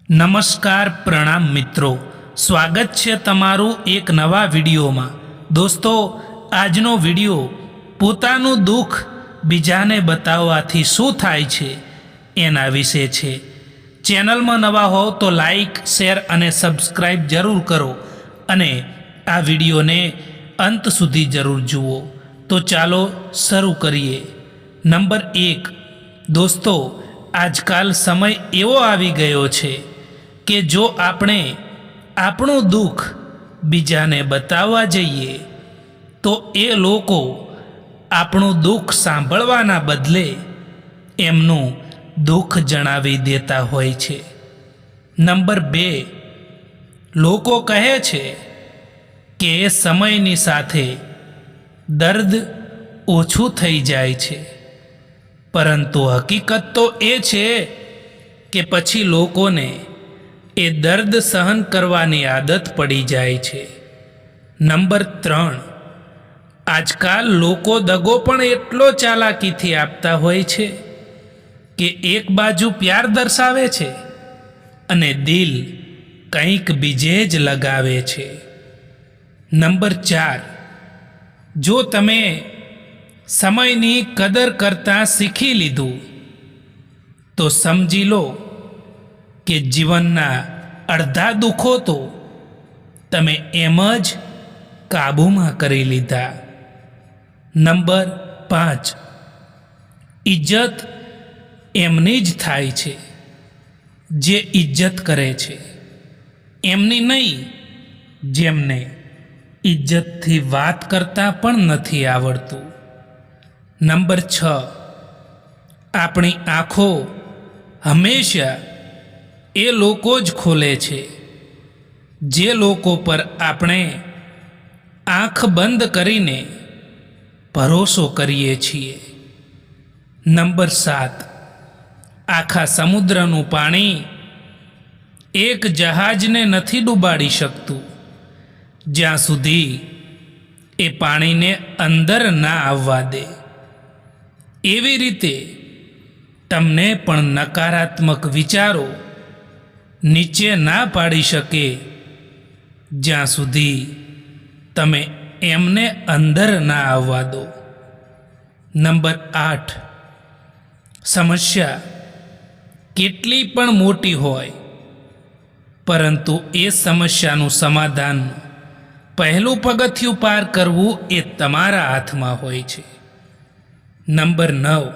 નમસ્કાર પ્રણામ મિત્રો, સ્વાગત છે તમારું એક નવા વિડીયોમાં। દોસ્તો, આજનો વિડીયો પોતાનું દુઃખ બીજાને બતાવવાથી શું થાય છે એના વિશે છે। ચેનલમાં નવા હો તો લાઈક, શેર અને સબસ્ક્રાઈબ જરૂર કરો અને આ વિડીયોને અંત સુધી જરૂર જુઓ। તો ચાલો શરૂ કરીએ। નંબર 1, દોસ્તો, આજકાલ સમય એવો આવી ગયો છે કે જો આપણે આપણું દુઃખ બીજાને બતાવવા જઈએ તો એ લોકો આપણું દુઃખ સાંભળવાના બદલે એમનું દુઃખ જણાવી દેતા હોય છે। નંબર 2, લોકો કહે છે કે સમયની સાથે દર્દ ઓછું થઈ જાય છે, પરંતુ હકીકત તો એ છે કે પછી લોકોને એ દર્દ સહન કરવાની આદત પડી જાય છે। નંબર 3, આજકાલ લોકો દગો પણ એટલો ચાલાકીથી આપતા હોય છે કે એક બાજુ પ્યાર દર્શાવે છે અને દિલ કંઈક બીજે જ લગાવે છે। નંબર 4, જો તમે સમયની કદર કરતાં શીખી લીધું તો સમજી લો કે જીવનના અડધા દુઃખો તો તમે એમ જ કાબૂમાં કરી લીધા। નંબર 5, ઇજ્જત એમની જ થાય છે જે ઇજ્જત કરે છે, એમની નહીં જેમને ઇજ્જતથી વાત કરતાં પણ નથી આવડતું। નંબર 6, આપણી આંખો હંમેશા એ લોકો જ ખોલે છે જે લોકો પર આપણે આંખ બંધ કરીને ભરોસો કરીએ છીએ। નંબર 7, આખા સમુદ્રનું પાણી એક જહાજને નથી ડૂબાડી શકતું જ્યાં સુધી એ પાણીને અંદર ના આવવા દે। એવી રીતે તમને પણ નકારાત્મક વિચારો નીચે ના પાડી શકે જ્યાં સુધી તમે એમને અંદર ના આવવા દો। નંબર 8, સમસ્યા કેટલી પણ મોટી હોય પરંતુ એ સમસ્યાનું સમાધાન પહેલું પગથિયું પાર કરવું એ તમારા હાથમાં હોય છે। નંબર 9,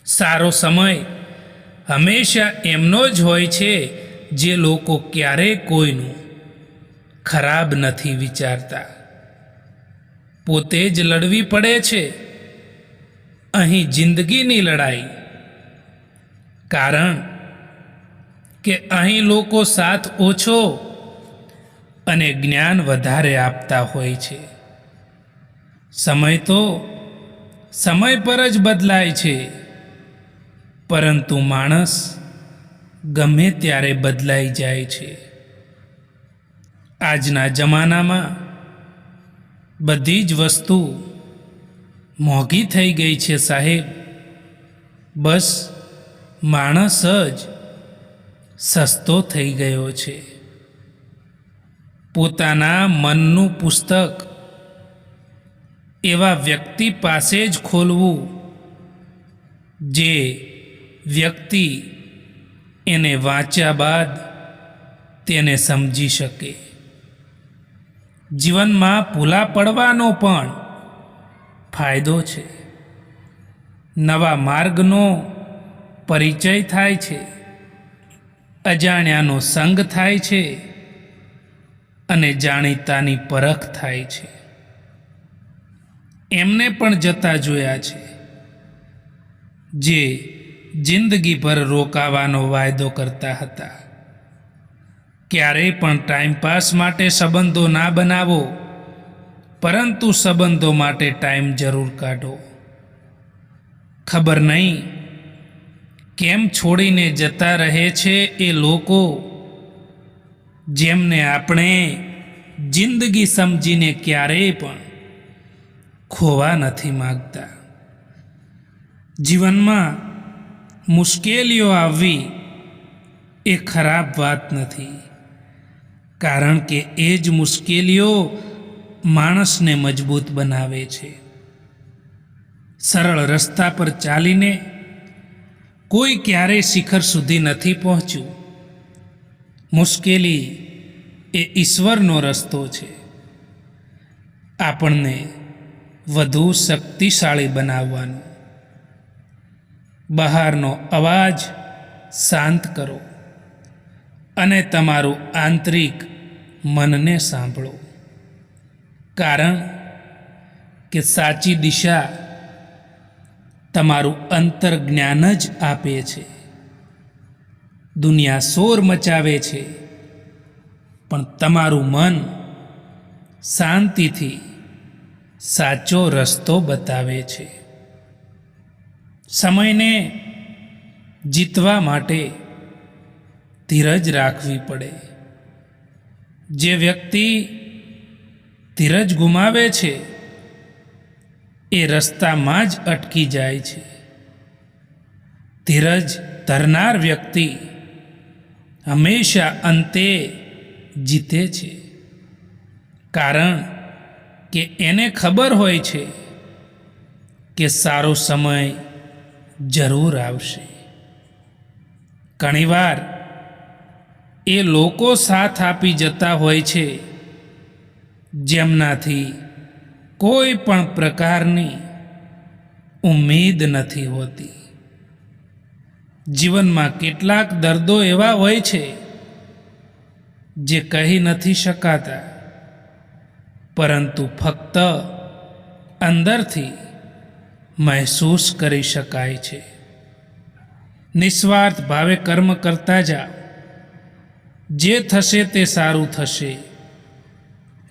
સારો સમય હંમેશા એમનો જ હોય છે જે લોકો ક્યારેય કોઈનું ખરાબ નથી વિચારતા। પોતે જ લડવી પડે છે અહીં જિંદગીની લડાઈ, કારણ કે અહીં લોકો સાથ ઓછો અને જ્ઞાન વધારે આપતા હોય છે। સમય તો સમય પર જ બદલાય છે, પરંતુ માણસ ગમે ત્યારે બદલાઈ જાય છે। આજના જમાનામાં બધી જ વસ્તુ મોંઘી થઈ ગઈ છે સાહેબ, બસ માણસ જ સસ્તો થઈ ગયો છે। પોતાના મનનું પુસ્તક એવા વ્યક્તિ પાસે જ ખોલવું જે વ્યક્તિ એને વાંચ્યા બાદ તેને સમજી શકે। જીવનમાં ભૂલા પડવાનો પણ ફાયદો છે, નવા માર્ગનો પરિચય થાય છે, અજાણ્યાનો સંગ થાય છે અને જાણીતાની પરખ થાય છે। એમને પણ જતા જોયા છે જે જિંદગીભર રોકાવાનો વાયદો કરતા હતા। ક્યારેય પણ ટાઈમપાસ માટે સંબંધો ના બનાવો, પરંતુ સંબંધો માટે ટાઈમ જરૂર કાઢો। ખબર નહીં કેમ છોડીને જતા રહે છે એ લોકો જેમને આપણે જિંદગી સમજીને ક્યારેય પણ ખોવા નથી માગતા। જીવનમાં મુશ્કેલીઓ આવવી એ ખરાબ વાત નથી, કારણ કે એ જ મુશ્કેલીઓ માણસને મજબૂત બનાવે છે. સરળ રસ્તા પર ચાલીને કોઈ ક્યારેય શિખર સુધી નથી પહોંચ્યું. મુશ્કેલી એ ઈશ્વરનો રસ્તો છે, આપણને વધુ શક્તિશાળી બનાવવાનો. બહારનો અવાજ શાંત કરો અને તમારું આંતરિક મનને સાંભળો, કારણ કે સાચી દિશા તમારું અંતર્જ્ઞાન જ આપે છે. દુનિયા શોર મચાવે છે, પણ તમારું મન શાંતિથી સાચો રસ્તો બતાવે છે. સમયને જીતવા માટે ધીરજ રાખવી પડે. જે વ્યક્તિ ધીરજ ગુમાવે છે એ રસ્તામાં જ અટકી જાય છે. ધીરજ ધરનાર વ્યક્તિ હંમેશા અંતે જીતે છે, કારણ કે એને ખબર હોય છે કે સારો સમય જરૂર આવશે. ઘણીવાર એ લોકો સાથ આપી જતા હોય છે જેમનાથી કોઈ પણ પ્રકારની ઉમ્મીદ નથી હોતી. જીવનમાં કેટલાક દર્દો એવા હોય છે જે કહી નથી શકાતા, પરંતુ ફક્ત અંદરથી મહેસૂસ કરી શકાય છે. નિસ્વાર્થ ભાવે કર્મ કરતા જાઓ. જે થશે તે સારું થશે.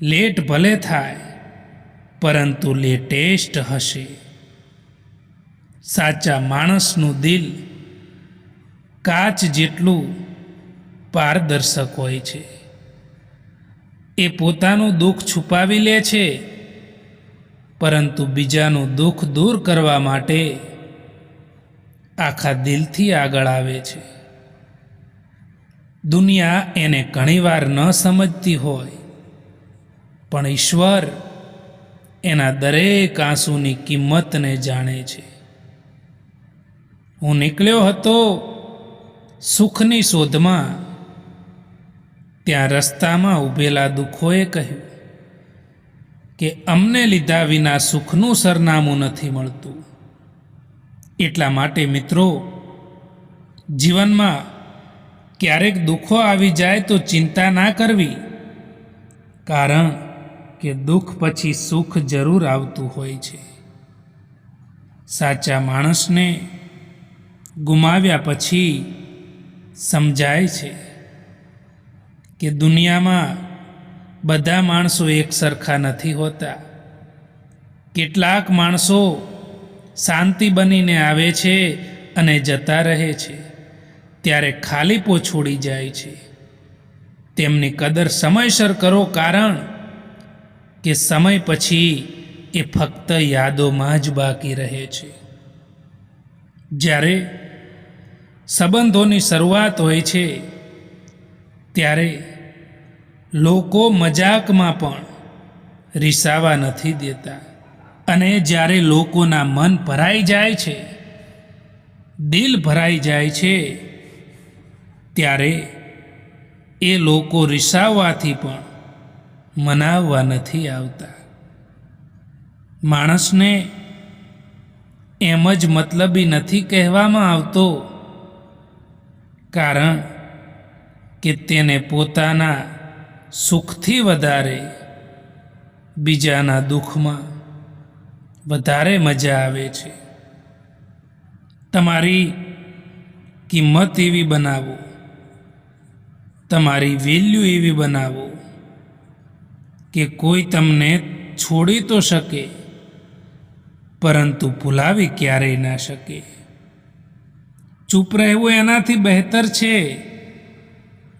લેટ ભલે થાય, પરંતુ લેટેસ્ટ હશે. સાચા માણસનું દિલ કાચ જેટલું પારદર્શક હોય છે. એ પોતાનું દુઃખ છુપાવી લે છે, પરંતુ બીજાનું દુઃખ દૂર કરવા માટે આખા દિલથી આગળ આવે છે. દુનિયા એને ઘણીવાર ન સમજતી હોય, પણ ઈશ્વર એના દરેક આંસુની કિંમતને જાણે છે. હું નીકળ્યો હતો સુખની શોધમાં, ત્યાં રસ્તામાં ઊભેલા દુઃખોએ કહ્યું કે અમને લીધા વિના સુખનું સરનામું નથી મળતું. એટલા માટે મિત્રો, જીવનમાં ક્યારેક દુઃખો આવી જાય તો ચિંતા ના કરવી, કારણ કે દુઃખ પછી સુખ જરૂર આવતું હોય છે. સાચા માણસને ગુમાવ્યા પછી સમજાય છે કે દુનિયામાં બધા માણસો એક સરખા નથી હોતા. કેટલાક માણસો શાંતિ બનીને આવે છે અને જતા રહે છે, ત્યારે ખાલીપો છોડી જાય છે. તેમની કદર સમયસર કરો, કારણ કે સમય પછી એ ફક્ત યાદોમાં જ બાકી રહે છે. જ્યારે સંબંધોની શરૂઆત હોય છે ત્યારે લોકો મજાકમાં પણ રીસાવા નથી દેતા, અને જ્યારે લોકોના મન ભરાઈ જાય છે, દિલ ભરાઈ જાય છે, ત્યારે એ લોકો રીસાવવાથી પણ મનાવવા નથી આવતા. માણસને એમ જ મતલબી નથી કહેવામાં આવતો, કારણ કે તેને પોતાના સુખથી વધારે બીજાના દુઃખમાં વધારે મજા આવે છે. તમારી કિંમત એવી બનાવો, તમારી વેલ્યુ એવી બનાવો કે કોઈ તમને છોડી તો શકે, પરંતુ ભૂલાવી ક્યારેય ના શકે. ચૂપ રહેવું એનાથી બહેતર છે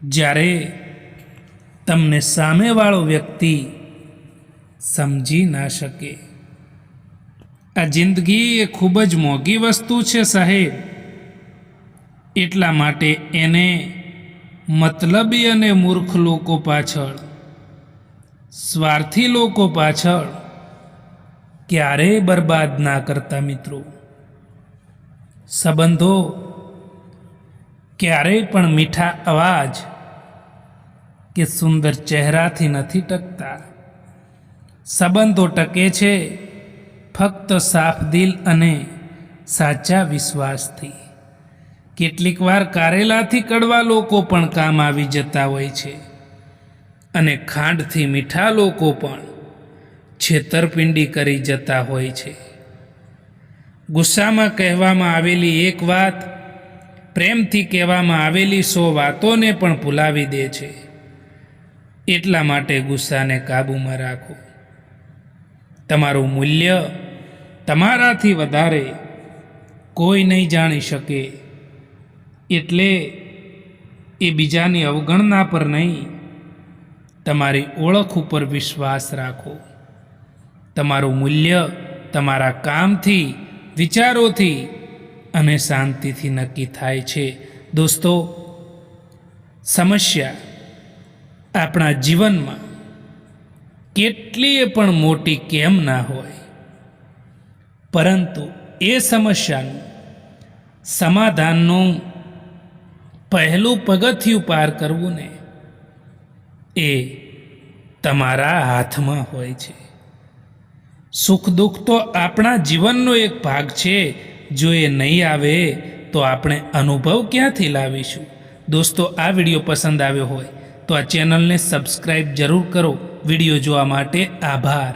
જ્યારે તમને સામેવાળો વ્યક્તિ સમજી ના શકે. આ જિંદગી એ ખૂબ જ મોંઘી વસ્તુ છે સાહેબ, એટલા માટે એને મતલબી અને મૂર્ખ લોકો પાછળ, સ્વાર્થી લોકો પાછળ ક્યારેય બરબાદ ના કરતા મિત્રો. સંબંધો ક્યારેય પણ મીઠા અવાજ કે સુંદર ચહેરાથી નથી ટકતા. સંબંધો ટકે છે ફક્ત સાફ દિલ અને સાચા વિશ્વાસથી. કેટલીક વાર કારેલાથી કડવા લોકો પણ કામ આવી જતા હોય છે અને ખાંડથી મીઠા લોકો પણ છેતરપિંડી કરી જતા હોય છે. ગુસ્સામાં કહેવામાં આવેલી એક વાત પ્રેમથી કહેવામાં આવેલી 100 વાતોને પણ ભૂલાવી દે છે. એટલા માટે ગુસ્સાને કાબૂમાં રાખો. તમારું મૂલ્ય તમારાથી વધારે કોઈ નહીં જાણી શકે, એટલે એ બીજાની અવગણના પર નહીં, તમારી ઓળખ ઉપર વિશ્વાસ રાખો. તમારું મૂલ્ય તમારા કામથી, વિચારોથી અને શાંતિથી નક્કી થાય છે. દોસ્તો, સમસ્યા આપણા જીવનમાં કેટલીય પણ મોટી કેમ ના હોય, પરંતુ એ સમસ્યાનું સમાધાનનું પહેલું પગથિયું પાર કરવું ને એ તમારા હાથમાં હોય છે. સુખ દુઃખ તો આપણા જીવનનો એક ભાગ છે. જો એ નહીં આવે તો આપણે અનુભવ ક્યાંથી લાવીશું? દોસ્તો, આ વિડીયો પસંદ આવ્યો હોય તો આ ચેનલને સબસ્ક્રાઈબ જરૂર કરો. વિડીયો જોવા માટે આભાર.